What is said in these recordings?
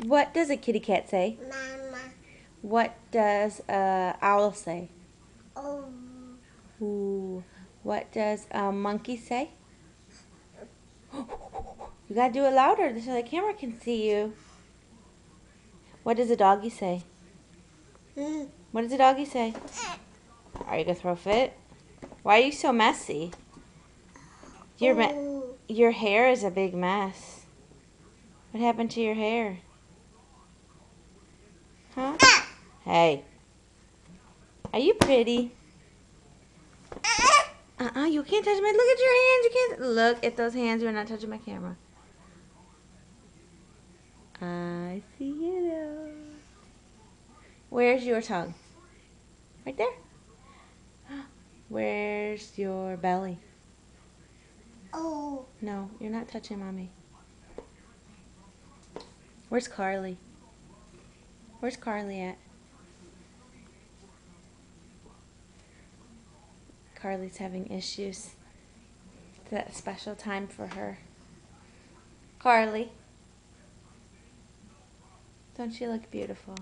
What does a kitty cat say? Mama. What does a owl say? Oh. Ooh. What does a monkey say? You gotta do it louder so the camera can see you. What does a doggy say? What does a doggy say? Are you gonna throw a fit? Why are you so messy? Your hair is a big mess. What happened to your hair? Huh? Hey. Are you pretty? You can't touch my... Look at your hands. You can't... Look at those hands. You're not touching my camera. I see you now. Where's your tongue? Right there. Where's your belly? Oh. No, you're not touching mommy. Where's Carly? Where's Carly at? Carly's having issues. It's that special time for her. Carly. Don't you look beautiful?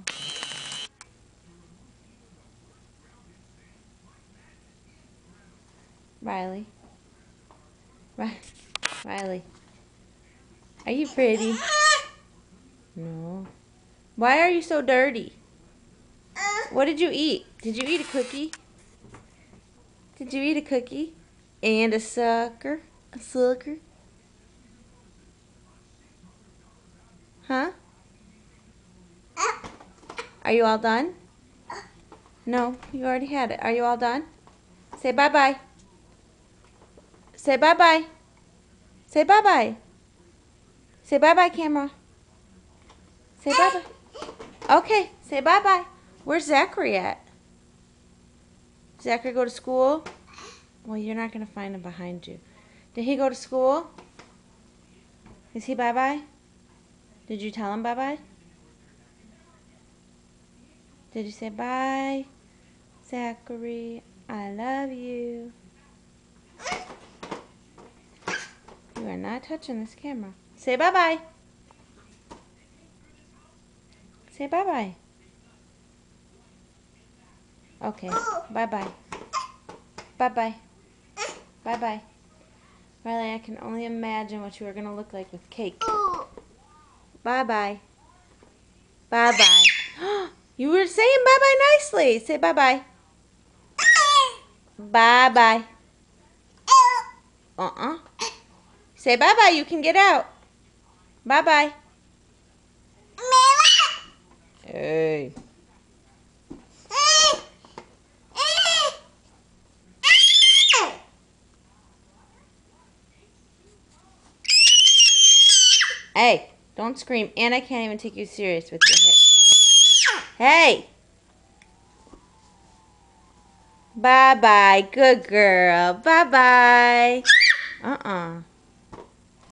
Riley. Riley. Are you pretty? No. Why are you so dirty? What did you eat? Did you eat a cookie? Did you eat a cookie? And a sucker? A sucker? Huh? Are you all done? No, you already had it. Are you all done? Say bye-bye. Say bye-bye. Say bye-bye. Say bye-bye, camera. Say bye-bye. Okay, say bye-bye. Where's Zachary at? Zachary go to school? Well, you're not going to find him behind you. Did he go to school? Is he bye-bye? Did you tell him bye-bye? Did you say bye? Zachary, I love you. You are not touching this camera. Say bye-bye. Say bye-bye. Okay, bye-bye. Bye-bye. Bye-bye. Riley, I can only imagine what you are going to look like with cake. Bye-bye. Bye-bye. You were saying bye-bye nicely. Say bye-bye. Bye-bye. Say bye-bye. You can get out. Bye-bye. Hey. Hey, don't scream. And I can't even take you serious with your hair. Hey. Bye-bye. Good girl. Bye-bye.